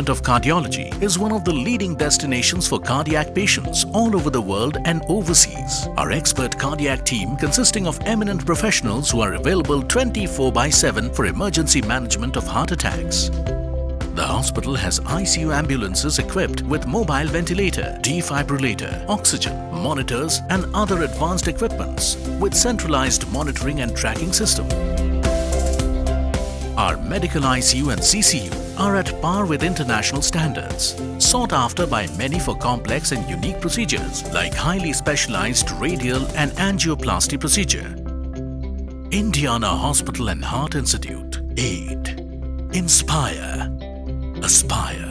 Department of Cardiology is one of the leading destinations for cardiac patients all over the world and overseas. Our expert cardiac team, consisting of eminent professionals who are available 24/7 for emergency management of heart attacks. The hospital has ICU ambulances equipped with mobile ventilator, defibrillator, oxygen, monitors and other advanced equipments with centralized monitoring and tracking system. Our medical ICU and CCU are at par with international standards, sought after by many for complex and unique procedures like highly specialized radial and angioplasty procedure. Indiana Hospital and Heart Institute. Aid. Inspire. Aspire.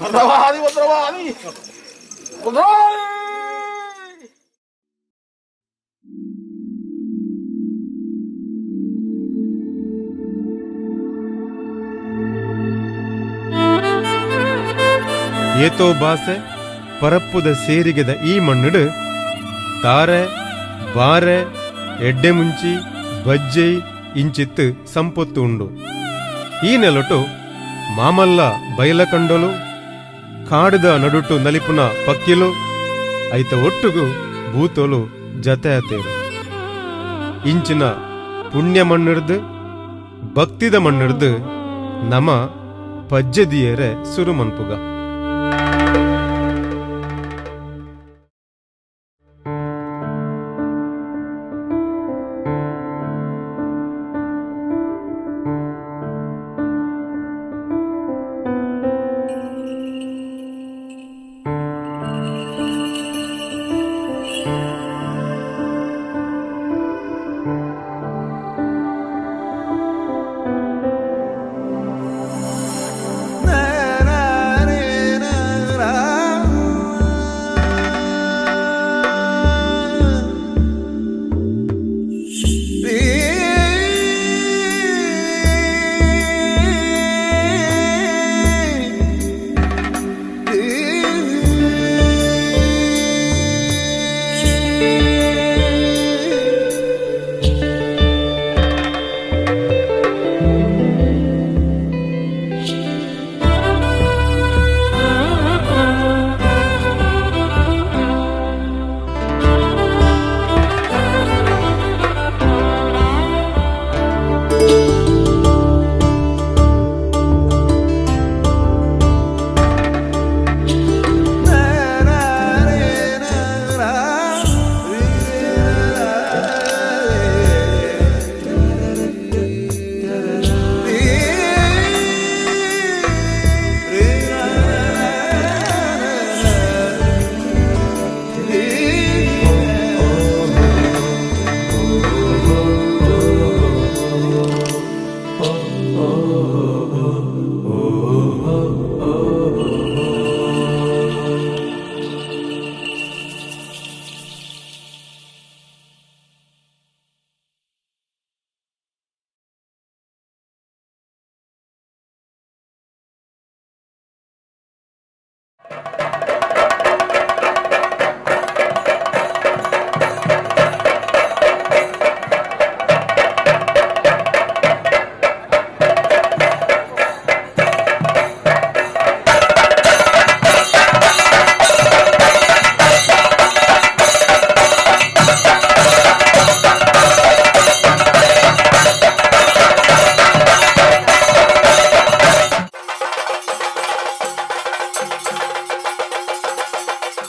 Kontrabadi! ಏತೋ ಬಾಸೆ ಪರಪ್ಪುದ ಸೇರಿಗೆದ ಈ ಮಣ್ಣುಡು ತಾರೆ ಬಾರೆ ಎಡ್ಡೆ ಮುಂಚಿ ಬಜ್ಜೈ ಇಂಚಿತ್ತು ಸಂಪತ್ತು ಉಂಡು. ಈ ನೆಲಟು ಮಾಮಲ್ಲ ಬಯಲ ಕಂಡಲು ಕಾಡಿದ ನಡುಟು ನಲಿಪುನ ಪಕ್ಕಿಲು ಐತ ಒಟ್ಟುಗು ಭೂತೋಲು ಜತೆ ಆತೇರು. ಇಂಚಿನ ಪುಣ್ಯ ಮಣ್ಣಿಡ್ದು ಭಕ್ತಿದ ಮಣ್ಣಿಡ್ದು ನಮ ಪಜ್ಜದಿಯರೆ ಸುರು ಮನ್ಪುಗ.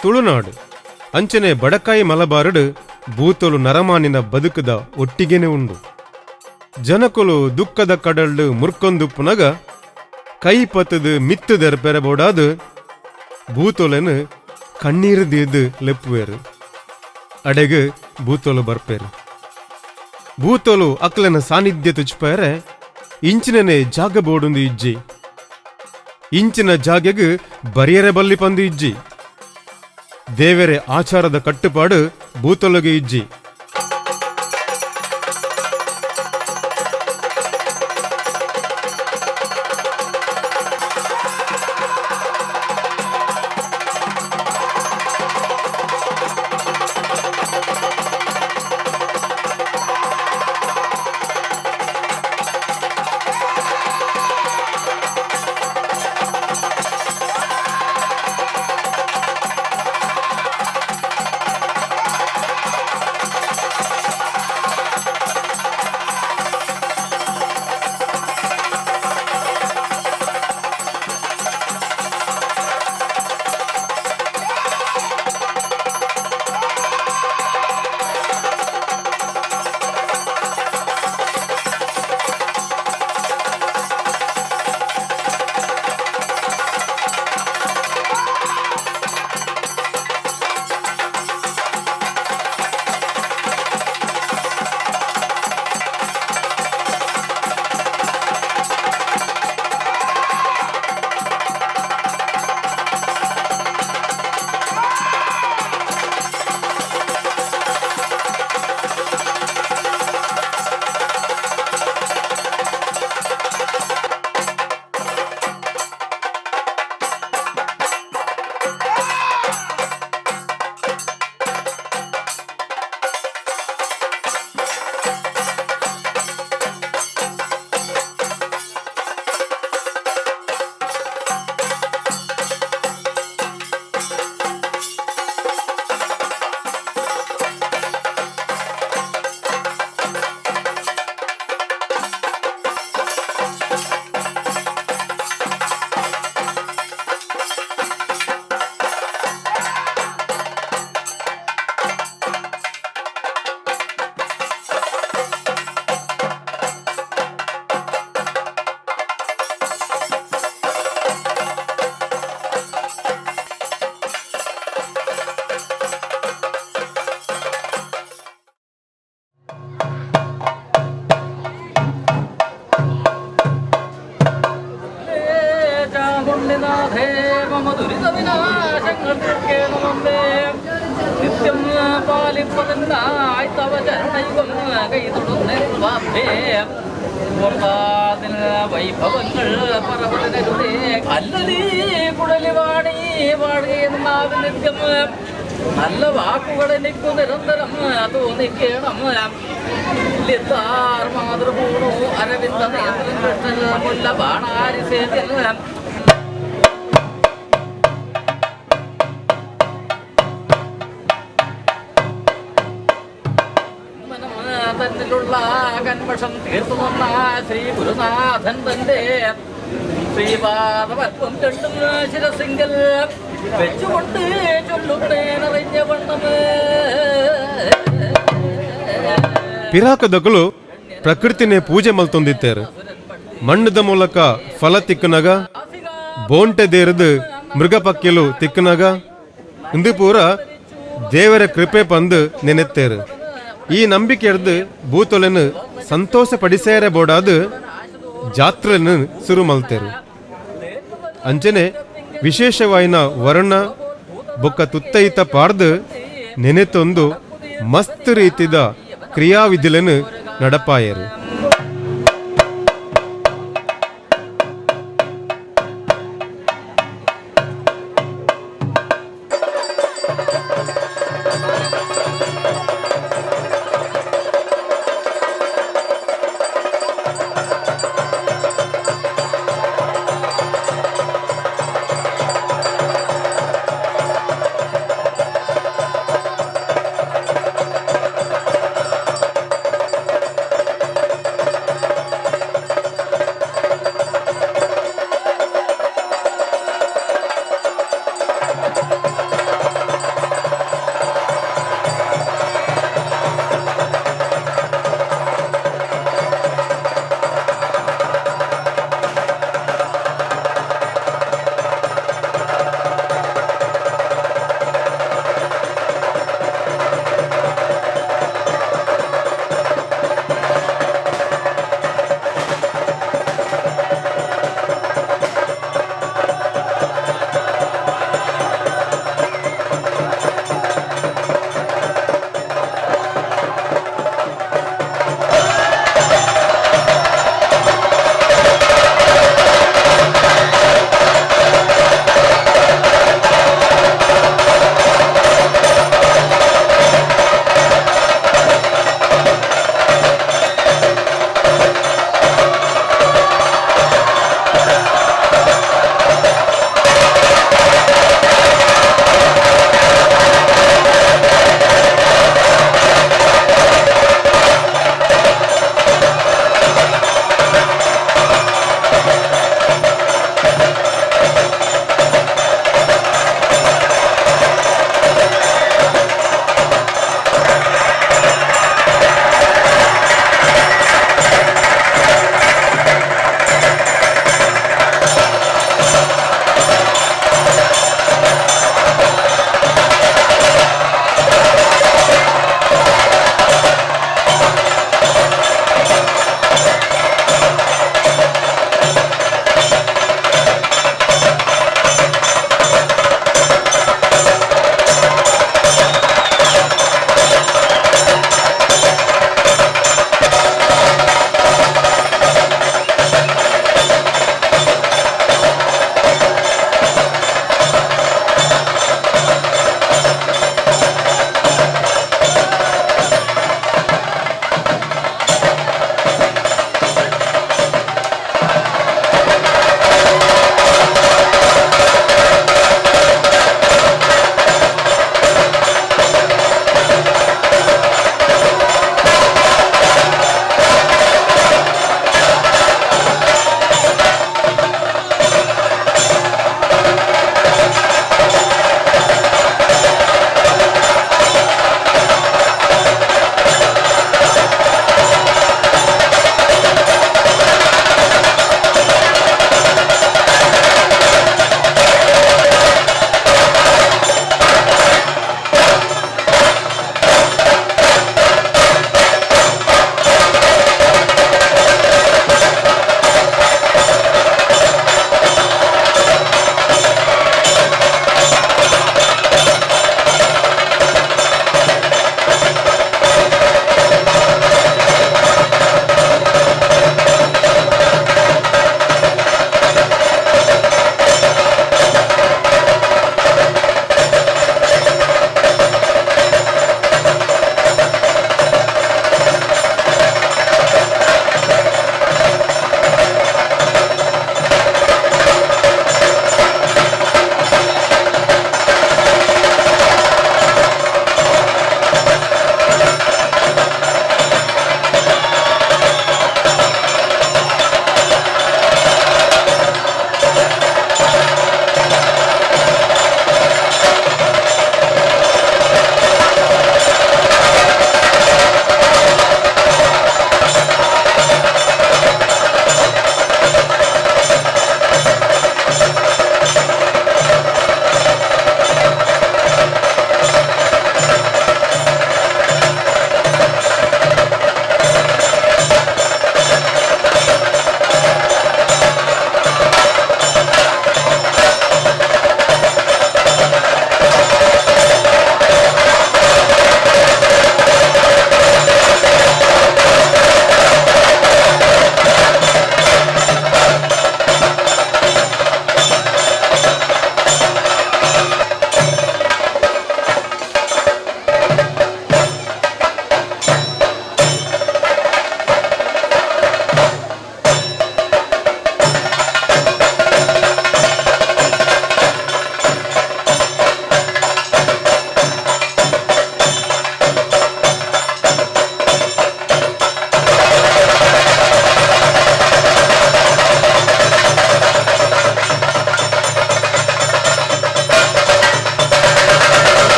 ತುಳುನಾಡು ಅಂಚನೆ ಬಡಕಾಯಿ ಮಲಬಾರಡು ಬೂತೊಲು ನರಮಾನಿನ ಬದುಕದ ಒಟ್ಟಿಗೆನೆ ಉಂಡು. ಜನಕೊಲು ದುಃಖದ ಕಡಲ್ಡು ಮುರ್ಕೊಂದುಪ್ಪುನಗ ಕೈ ಪತ್ತದು ಮಿತ್ತದರ್ ಪೆರಬೋಡಾದು ಬೂತೊಲೆನು ಕಣ್ಣೀರು ದೀದು ಲೆಪ್ಪುವೇರು. ಅಡೆಗು ಬೂತೊಲು ಬರ್ಪೇರು. ಬೂತೊಲು ಅಕ್ಲನ ಸಾನ್ನಿಧ್ಯ ತುಚ್ಪೇರೆ ಇಂಚಿನನೆ ಜಾಗ ಬೋಡುಂದು ಇಜ್ಜಿ. ಇಂಚಿನ ಜಾಗೆಗ್ ಬರಿಯರೆ ಬಲ್ಲಿ ಪಂದು ಇಜ್ಜಿ. ದೇವರೆ ಆಚಾರದ ಕಟ್ಟುಪಾಡು ಬೂತೊಲಗೆ ಇಜ್ಜಿ. നിത്യം പാലിപ്പതിനായി തവ ചരണയുഗം കൈതൊടുന്നേ വൈഭവങ്ങൾ പറവതനരുതേ അല്ലതീ കുടലിവാണി വാഴുകയെന്നാവ് നിത്യം നല്ല വാക്കുകൾ എനിക്കു നിരന്തരം തോന്നിക്കണം മാതൃപൂണു അരവിന്ദ നേത്രൻ കൃഷ്ണൻ മുല്ല ബാണാരി സേവ്യൻ തന്നിലുള്ള കന്മഷം തീർത്തു വന്ന ശ്രീ ഗുരുനാഥൻ തന്റെ ശ്രീപാദപത്വം രണ്ടും ശിരസിങ്കൽ വെച്ചുകൊണ്ട് ചൊല്ലുന്നേനറിഞ്ഞ വണ്ണമേ ಪಿರಾಕದಗಳು ಪ್ರಕೃತಿನೇ ಪೂಜೆ ಮಲ್ತೊಂದಿತ್ತೇರು ಮಣ್ಣದ ಮೂಲಕ ಫಲ ತಿಕ್ಕನಗ ಬೋಂಟೆದೇರದು ಮೃಗಪಕ್ಕೆಲು ತಿಕ್ಕನಗ ಇಂದು ಪೂರ ದೇವರ ಕೃಪೆ ಪಂದು ನೆನೆತ್ತೇರು ಈ ನಂಬಿಕೆ ಹಿಡ್ದು ಭೂತೊಲೆನು ಸಂತೋಷ ಪಡಿಸೇರೆ ಬೋಡಾದು ಜಾತ್ರೆಯನ್ನು ಶುರು ಮಲ್ತೇರು ಅಂಚನೆ ವಿಶೇಷವಾಯಿನ ವರ್ಣ ಬೊಕ್ಕ ತುತ್ತೈತ ಪಾರ್ದು ನೆನೆತೊಂದು ಮಸ್ತ್ ರೀತಿದ ಕ್ರಿಯಾವಿಧಿలను ನಡಪಾಯರು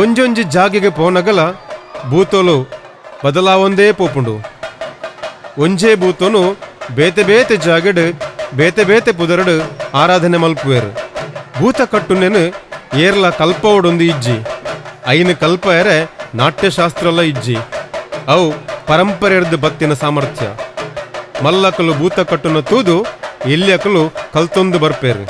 ಒಂಜೊಂಜಿ ಜಾಗೆಗೆ ಪೋನಗಲ ಭೂತೋಲು ಬದಲಾವೊಂದೇ ಪೋಪುಂಡು. ಒಂಜೇ ಭೂತೋನು ಬೇತೆ ಬೇತೆ ಜಾಗೆಡ್ ಬೇತೆ ಬೇತೆ ಪುದರಡು ಆರಾಧನೆ ಮಲ್ಪುವೆರು. ಭೂತ ಕಟ್ಟುನೆನು ಏರ್ಲ ಕಲ್ಪವೊಡೊಂದು ಇಜ್ಜಿ, ಐನು ಕಲ್ಪ ಎರೆ ನಾಟ್ಯಶಾಸ್ತ್ರಲ್ಲ ಇಜ್ಜಿ. ಅವು ಪರಂಪರೆರ್ದು ಬತ್ತಿನ ಸಾಮರ್ಥ್ಯ. ಮಲ್ಲಕಲು ಭೂತ ಕಟ್ಟುನ ತೂದು ಎಲ್ಲಿಯಕಲು ಕಲ್ತೊಂದು ಬರ್ಪೇರು.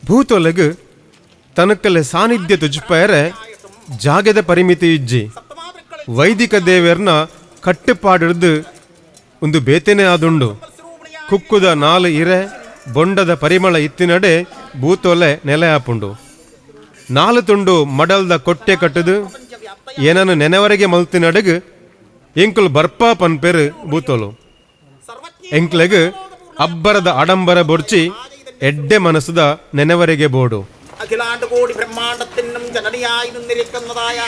ಭೂತೊಲೆಗ್ ತನಕಲೆ ಸಾನ್ನಿಧ್ಯ ತುಜ್ಪೇರೆ ಜಾಗದ ಪರಿಮಿತಿ ಇಜ್ಜಿ ವೈದಿಕ ದೇವೇರ್ನ ಕಟ್ಟುಪಾಡಿಡ್ದು ಒಂದು ಬೇತೆನೆ ಆದುಂಡು. ಕುಕ್ಕುದ 4 ಇರೆ ಬೊಂಡದ ಪರಿಮಳ ಇತ್ತಿನಡೆ ಭೂತೊಲೆ ನೆಲೆ ಆಪುಂಡು. 4 ತುಂಡು ಮಡಲ್ದ ಕೊಟ್ಟೆ ಕಟ್ಟದು ಏನನ್ನು ನೆನೆವರೆಗೆ ಮಲ್ತಿನಡೆಗ್ ಎಂಕುಲು ಬರ್ಪಾ ಪನ್ಪೆರು ಭೂತೋಲು. ಎಂಕ್ಲೆಗ್ ಅಬ್ಬರದ ಆಡಂಬರ ಬೊರ್ಚಿ ಎಡ್ಡೆ ಮನಸ್ಸುದ ನೆನೆವರೆಗೆ ಬೋಡು. അഖിലാണ്ടുകോടി ബ്രഹ്മാണ്ടത്തിനും ജനനിയായി നിന്നിരിക്കുന്നതായ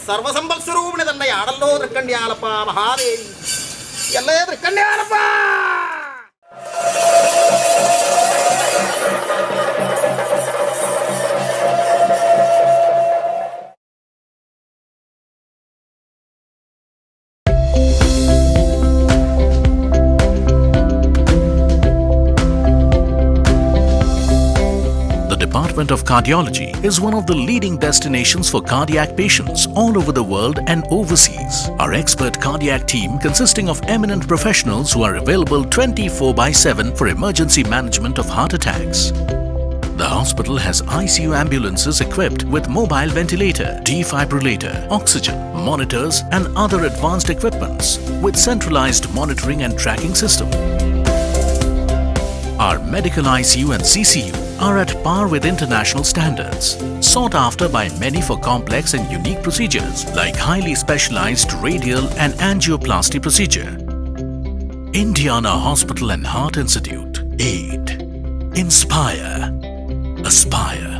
സർവസമ്പൽ സ്വരൂപിണി തന്നെയാണല്ലോ തൃക്കണ്യാലപ്പ മഹാദേവി. അല്ലേ തൃക്കണ്യാലപ്പ? The Department of Cardiology is one of the leading destinations for cardiac patients all over the world and overseas. Our expert cardiac team, consisting of eminent professionals who are available 24/7 for emergency management of heart attacks. The hospital has ICU ambulances equipped with mobile ventilator, defibrillator, oxygen, monitors and other advanced equipments with centralized monitoring and tracking system. Our medical ICU and CCU are at par with international standards, sought after by many for complex and unique procedures like highly specialized radial and angioplasty procedure. Indiana Hospital and Heart Institute. Aid. Inspire. Aspire.